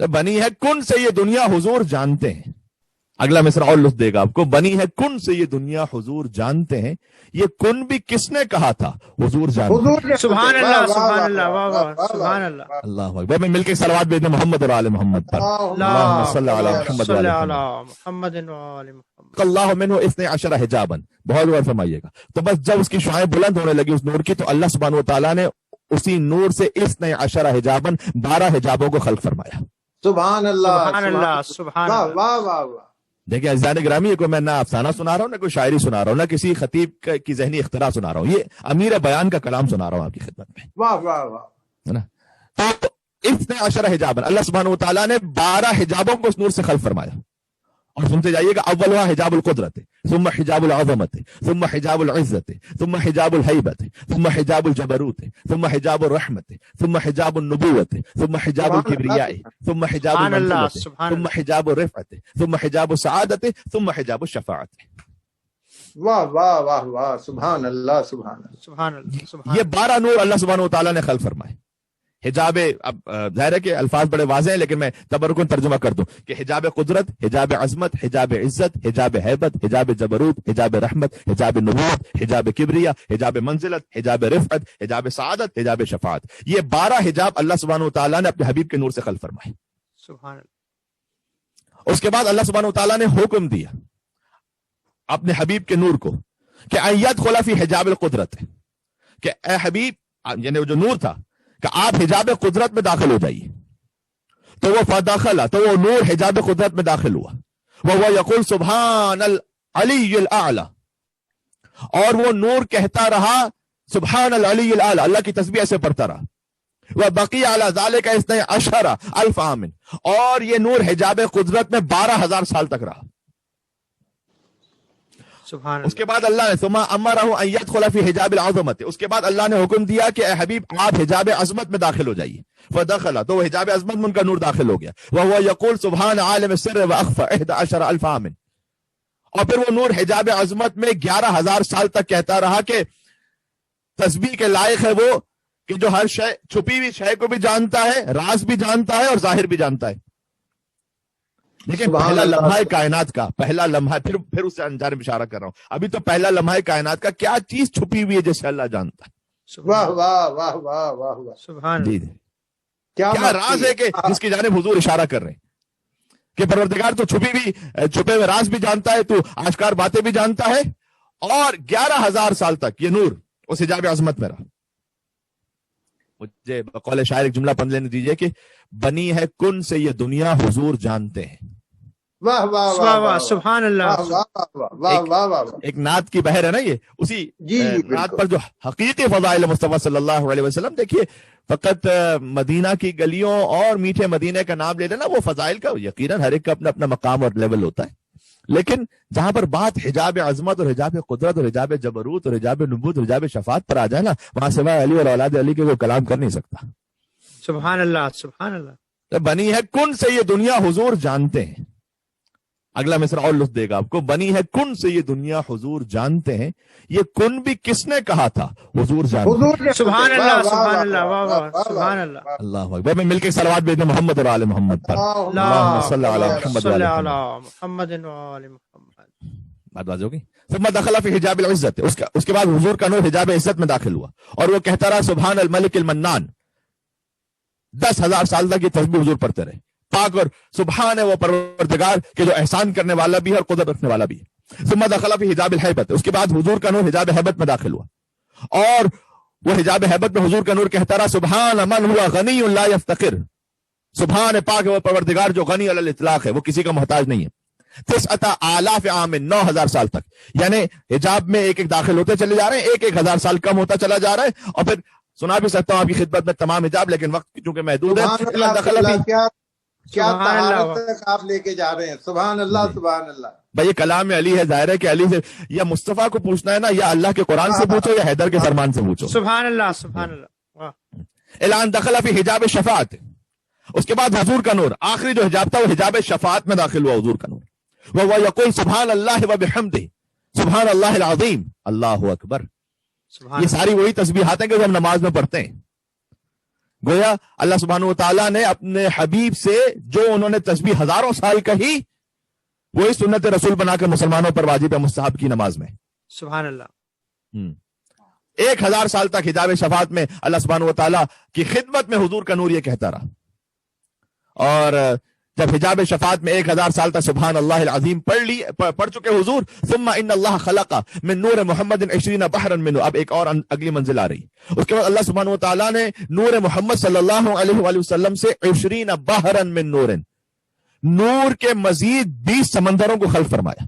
بنی ہے کن سے یہ دنیا حضور جانتے ہیں. اگلا مصرع اور لطف دے گا آپ کو. بنی ہے کن سے یہ دنیا حضور جانتے ہیں, یہ کن بھی کس نے کہا تھا حضور جانتے ہیں. سبحان اللہ سبحان اللہ واہ واہ سبحان اللہ. اللہ اکبر. میں مل کے صلوات بھیجتے محمد اور آل محمد پر. اللہم صلی علی محمد و آل محمد و آل محمد. اللہ منہ 12 حجابا. بہت غور فرمائیے گا. تو بس جب اس کی شعائیں بلند ہونے لگی اس نور کی, تو اللہ سبحانہ و تعالیٰ نے اسی نور سے 12 حجابا 12 حجابوں کو خلق فرمایا. سبحان اللہ سبحان اللہ سبحان اللہ. واہ واہ واہ. دیکھیں عزیزان گرامی, کوئی میں نہ افسانہ سنا رہا ہوں, نہ کوئی شاعری سنا رہا ہوں, نہ کسی خطیب کی ذہنی اختراع سنا رہا ہوں, یہ امیر بیان کا کلام سنا رہا ہوں آپ کی خدمت میں. واہ واہ واہ. ہے نا. تو 12 حجابا, اللہ سبحانہ و تعالیٰ نے 12 حجابوں کو اس نور سے خلق فرمایا. اور سنتے جائیے گا. اولها حجاب القدرت, ثم حجاب العظمت, ثم حجاب العزت, ثم حجاب الہیبت, ثم حجاب الجبروت, ثم حجاب الرحمت, ثم حجاب النبوت, ثم حجاب الکبریاء, ثم حجاب المنزلت, ثم حجاب الرفعت, ثم حجاب السعادت, ثم حجاب الشفاعت. واہ واہ واہ واہ. سبحان اللہ سبحان اللہ سبحان اللہ سبحان یہ 12 نور اللہ سبحانہ و تعالیٰ نے خلق فرمائے. حجاب, اب ظاہر ہے کہ الفاظ بڑے واضح ہیں, لیکن میں تبرکن ترجمہ کر دوں کہ حجاب قدرت, حجاب عظمت, حجاب عزت, حجاب ہیبت, حجاب جبروت, حجاب رحمت, حجاب نبوت, حجاب کبریا, حجاب منزلت, حجاب رفعت, حجاب سعادت, حجاب شفاعت. یہ 12 حجاب اللہ سبحانہ و تعالیٰ نے اپنے حبیب کے نور سے خلق فرمائے. سبحان اللہ. اس کے بعد اللہ سبحانہ و تعالیٰ نے حکم دیا اپنے حبیب کے نور کو کہ ایت خلا فی حجاب القدرت, کہ اے حبیب, یعنی وہ جو نور تھا, کہ آپ حجاب قدرت میں داخل ہو جائیے. تو وہ فداخلہ, تو وہ نور حجاب قدرت میں داخل ہوا. وہ یقول سبحان العلی الاعلی, اور وہ نور کہتا رہا سبحان العلی الاعلی, اللہ کی تسبیح سے پڑھتا رہا. وہ بقی علی ذالک 12,000 عام, اور یہ نور حجاب قدرت میں 12,000 سال تک رہا. سبحان اس کے بعد اللہ نے ثم امرہ ان يدخل فی حجاب العظمت, اس کے بعد اللہ نے حکم دیا کہ اے حبیب آپ حجاب عظمت میں داخل ہو جائیے. فدخل, تو وہ حجاب عظمت میں ان کا نور داخل ہو گیا. وهو يقول سبحان عالم السر واخفى 11,000 عام, اور پھر وہ نور حجاب عظمت میں 11,000 سال تک کہتا رہا کہ تسبیح کے لائق ہے وہ کہ جو ہر شے, چھپی ہوئی شے کو بھی جانتا ہے, راز بھی جانتا ہے اور ظاہر بھی جانتا ہے. لیکن پہلا لمحہ کائنات کا, پہلا لمحہ, پھر اس سے انجام اشارہ کر رہا ہوں. ابھی تو پہلا لمحہ کائنات کا کیا چیز چھپی ہوئی ہے جسے اللہ جانتا ہے. واہ واہ واہ واہ واہ. سبحان جی اللہ. کیا راز ہے کہ جس کی جانب حضور اشارہ کر رہے ہیں کہ پروردگار تو چھپے ہوئے راز بھی جانتا ہے, تو آشکار باتیں بھی جانتا ہے, اور 11,000 سال تک یہ نور اس حجاب عظمت میں رہا. مجھے بقول شاعر ایک جملہ پڑھ لینے دیجئے کہ بنی ہے کن سے یہ دنیا حضور جانتے ہیں. واہ واہ واہ واہ سبحان اللہ. واہ واہ واہ. ایک نعت کی بحر ہے نا یہ, اسی نعت پر جو حقیقی فضائل مصطفیٰ صلی اللہ علیہ وسلم, دیکھیے فقط مدینہ کی گلیوں اور میٹھے مدینے کا نام لے لینا, وہ فضائل کا یقیناً ہر ایک کا اپنا اپنا مقام اور لیول ہوتا ہے. لیکن جہاں پر بات حجاب عظمت اور حجاب قدرت اور حجاب جبروت اور حجاب نبوت اور حجاب شفاعت پر آ جائے نا, وہاں سوائے علی اور اولاد علی کے کوئی کلام کر نہیں سکتا. سبحان اللہ سبحان اللہ. بنی ہے کن سے یہ دنیا حضور جانتے ہیں. اگلا مصرع اور لطف دے گا آپ کو. بنی ہے کن سے یہ دنیا حضور جانتے ہیں, یہ کن بھی کس نے کہا تھا حضور جانتے ہیں. سبحان اللہ سبحان اللہ واہ واہ سبحان اللہ. اللہ اکبر. میں مل کے صلوات بھیجتے محمد اور آل محمد پر. اللہم صلی علی محمد و آل محمد و آل محمد. بات واضح ہوگی. ثم دخل فی حجاب العزت, اس کے بعد حضور کا نور حجاب عزت میں داخل ہوا, اور وہ کہتا رہا سبحان الملک المنان. 10,000 سال تک یہ تسبیح حضور پڑھتے رہے. پاک اور سبحان ہے وہ پروردگار کہ جو احسان کرنے والا بھی ہے اور قدرت رکھنے والا بھی ہے. ثم دخل فی حجاب الہیبت, اس کے بعد حضور کا نور حجاب ہیبت میں داخل ہوا, اور وہ حجاب ہیبت میں حضور کا نور کہتا رہا سبحان من هو غنی لا یفتقر. سبحان پاک ہے وہ پروردگار جو غنی علی الاطلاق ہے, وہ کسی کا محتاج نہیں ہے. 9,000 عام, 9,000 سال تک, یعنی حجاب میں ایک ایک داخل ہوتے چلے جا رہے ہیں, 1,000 سال کم ہوتا چلا جا رہا ہے. اور پھر سنا بھی سکتا ہوں آپ کی خدمت میں تمام حجاب, لیکن وقت چونکہ محدود ہے. کیا تک آپ لے کے جا رہے ہیں. سبحان اللہ سبحان اللہ. بھائی یہ کلام علی ہے, ظاہر ہے کہ علی سے یا مصطفیٰ کو پوچھنا ہے نا, یا اللہ کے قرآن سے پوچھو یا حیدر کے فرمان سے پوچھو. سبحان اللہ سبحان اللہ. اعلان دخل فی حجاب شفاعت, اس کے بعد حضور کا نور, آخری جو حجاب تھا وہ حجاب شفاعت میں داخل ہوا حضور کا نور. وہ یقول سبحان اللہ و بحمدہ سبحان اللہ العظیم اللہ اکبر. یہ ساری وہی تسبیحات ہیں کہ جو ہم نماز میں پڑھتے ہیں. گویا اللہ سبحانہ و تعالیٰ نے اپنے حبیب سے جو انہوں نے تسبیح ہزاروں سال کہی وہی سنت رسول بنا کر مسلمانوں پر واجب ہے مستحب کی نماز میں. سبحان اللہ. 1000 سال تک حجاب شفاعت میں اللہ سبحانہ و تعالیٰ کی خدمت میں حضور کا نور یہ کہتا رہا. اور جب حجاب شفاعت میں 1000 سال تک سبحان اللہ العظیم پڑھ چکے حضور، ثم ان اللہ خلق من نور محمد 20 بحرا منه، اب ایک اور اگلی منزل آ رہی. اس کے بعد اللہ سبحانہ و تعالیٰ نے نور محمد صلی اللہ علیہ وآلہ وسلم سے 20 بحرا من نور کے مزید 20 سمندروں کو خلق فرمایا.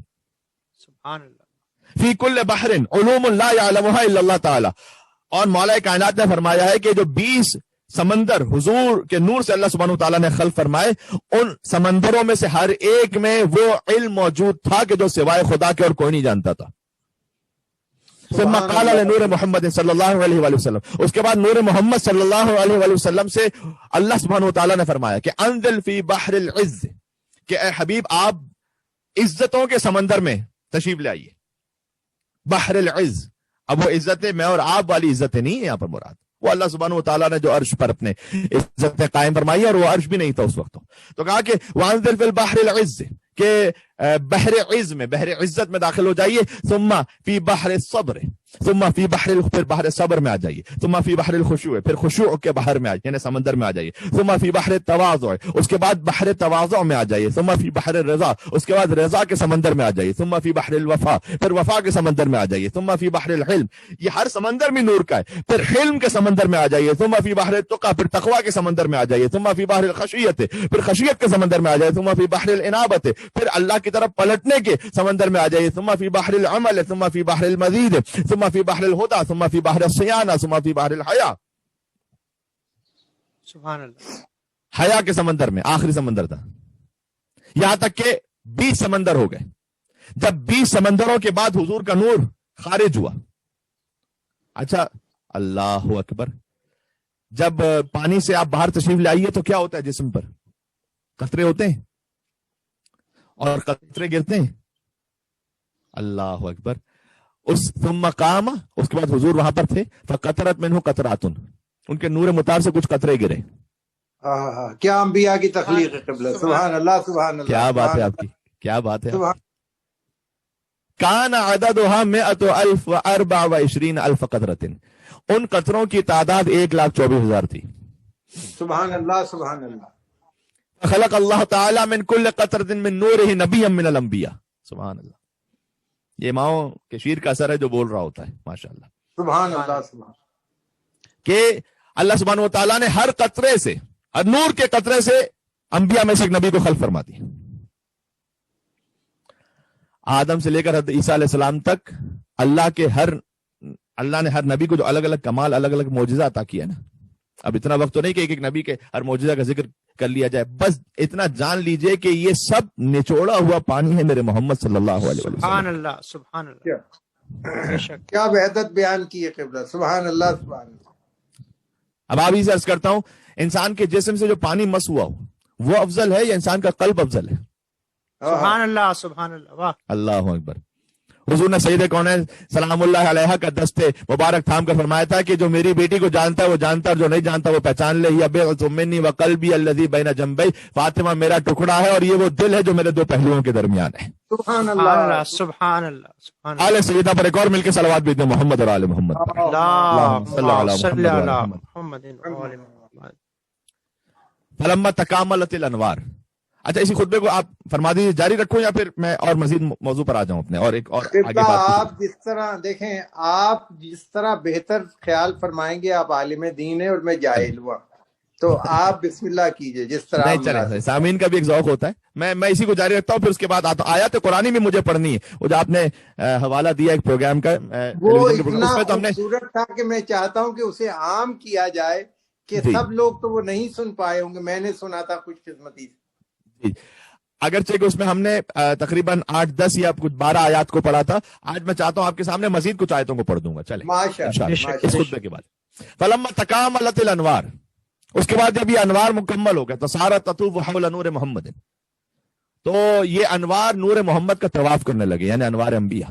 سبحان اللہ. فی کل بحر علوم لا یعلمها الا اللہ تعالی. اور مولا کائنات نے فرمایا ہے کہ جو 20 سمندر حضور کے نور سے اللہ سبحانہ وتعالی نے خلق فرمائے، ان سمندروں میں سے ہر ایک میں وہ علم موجود تھا کہ جو سوائے خدا کے اور کوئی نہیں جانتا تھا. ثم قال لنور محمد صلی اللہ علیہ وآلہ وسلم، اس کے بعد نور محمد صلی اللہ علیہ وآلہ وسلم سے اللہ سبحانہ وتعالی نے فرمایا کہ انزل فی بحر العز، کہ اے حبیب آپ عزتوں کے سمندر میں تشریف لے آئیے. بحر العز، اب وہ عزتیں میں اور آپ والی عزتیں نہیں ہیں یہاں پر مراد، وہ اللہ سبحانہ و تعالیٰ نے جو عرش پر اپنے عزتیں قائم فرمائی، اور وہ عرش بھی نہیں تھا اس وقت. تو کہا کہ وانزل فی البحر العز، کہ بحر عز میں، بحر عزت میں داخل ہو جائیے. ثم فی بحر الصبر، ثم فی پھر بحر صبر میں آ جائیے. ثم فی بحر الخشوع، پھر خشوع کے بحر میں یعنی سمندر میں آ جائیے. ثم فی بحر التواضع، اس کے بعد بحر تواضع میں آ جائیے. ثم فی بحر الرضا، اس کے بعد رضا کے سمندر میں آ جائیے. ثم فی بحر الوفا، پھر وفا کے سمندر میں آ جائیے. ثم فی بحر الحلم، یہ ہر سمندر میں نور کا ہے. پھر حلم کے سمندر میں آ جائیے. ثم فی بحر التقى، پھر تقوی کے سمندر میں آ جائیے. ثم فی بحر الخشیت، پھر خشیت کے سمندر میں آ جائیے. ثم فی بحر الانابت، پھر اللہ کی طرف پلٹنے کے سمندر میں آ جائیے. ثم فی بحر العمل، ثم فی بحر المزید، ثم فی بحر الہدى، ثم فی بحر الصیانہ، ثم فی بحر الحیا. سبحان اللہ. حیا کے سمندر میں آخری سمندر تھا، یہاں تک کہ 20 سمندر ہو گئے. جب 20 سمندروں کے بعد حضور کا نور خارج ہوا. اچھا اللہ اکبر، جب پانی سے آپ باہر تشریف لائیے تو کیا ہوتا ہے جسم پر؟ قطرے ہوتے ہیں اور قطرے گرتے ہیں. اللہ اکبر. اس ثم قام، اس کے بعد حضور وہاں پر تھے. فقطرت منہ قطرات، ان کے نور مطار سے کچھ قطرے گرے. کیا انبیاء کی تخلیق ہے قبلہ. سبحان اللہ سبحان اللہ. کیا بات ہے آپ کی، کیا بات ہے. کان عددها 124,000 قطرۃ، ان قطروں کی تعداد 1,24,000 تھی. سبحان اللہ سبحان اللہ. خلق اللہ تعالی من کل قطرۃ من نورہ نبیا من الانبیاء. سبحان اللہ. یہ ماؤں کے شیر کا اثر ہے جو بول رہا ہوتا ہے. ماشاءاللہ. سبحان اللہ سبحان. کہ اللہ سبحانہ و تعالیٰ نے ہر قطرے سے، ہر نور کے قطرے سے انبیاء میں سے ایک نبی کو خلق فرما دی. آدم سے لے کر حضرت عیسیٰ علیہ السلام تک اللہ نے ہر نبی کو جو الگ الگ کمال، الگ الگ معجزہ عطا کیا نا. اب اتنا وقت تو نہیں کہ ایک ایک نبی کے ہر معجزہ کا ذکر کر لیا جائے، بس اتنا جان لیجئے کہ یہ سب نچوڑا ہوا پانی ہے میرے محمد صلی اللہ علیہ وسلم. سبحان اللہ سبحان اللہ. کیا وحدت بیان کی ہے قبلہ. سبحان اللہ سبحان اللہ. اب آپ ہی سے عرض کرتا ہوں، انسان کے جسم سے جو پانی مس ہوا ہو وہ افضل ہے یا انسان کا قلب افضل ہے؟ سبحان اللہ سبحان اللہ. واہ. اللہ اکبر. حضور نے سید کونین سلام اللہ علیہ کا دستے مبارک تھام کر فرمایا تھا کہ جو میری بیٹی کو جانتا ہے وہ جانتا ہے، اور جو نہیں جانتا وہ پہچان لے. یا بیعت منی وقلبی الذی بین جنبی، فاطمہ میرا ٹکڑا ہے اور یہ وہ دل ہے جو میرے دو پہلوؤں کے درمیان ہے. سبحان اللہ سبحان اللہ سبحان آل سیدہ پر ایک اور مل کے صلوات بھی دیں محمد اور آل محمد. اللہ صلی علی محمد. فلما تکاملت الانوار. اچھا اسی خطبے کو آپ فرما دیجیے، جاری رکھوں یا پھر میں اور مزید موضوع پر آ جاؤں اپنے اور ایک اور آگے بات. آپ جس طرح دیکھیں، آپ جس طرح بہتر خیال فرمائیں گے. آپ عالم دین ہیں اور میں جاہل ہوا، تو آپ بسم اللہ کیجئے جس طرح. نہیں چلے، سامعین کا بھی ایک ذوق ہوتا ہے. میں اسی کو جاری رکھتا ہوں، پھر اس کے بعد آتا ہوں. آیات قرآنی بھی مجھے پڑھنی ہے. وہ جو آپ نے حوالہ دیا ایک پروگرام کا، وہ اتنا خوبصورت تھا کہ میں چاہتا ہوں کہ اسے عام کیا جائے کہ سب لوگ تو وہ نہیں سن پائے ہوں گے. میں نے سنا تھا خوش قسمتی سے. اگرچہ کہ اس میں ہم نے تقریباً 8-10 یا کچھ 12 آیات کو پڑھا تھا. آج میں چاہتا ہوں آپ کے سامنے مزید کچھ آیتوں کو پڑھ دوں گا. چلیں اس خطبے کے بعد. فلما تکاملت الانوار، اس کے بعد جب یہ انوار مکمل ہو گئے تو سارا تطوف حول نور محمد، تو یہ انوار نور محمد کا طواف کرنے لگے، یعنی انوار انبیاء.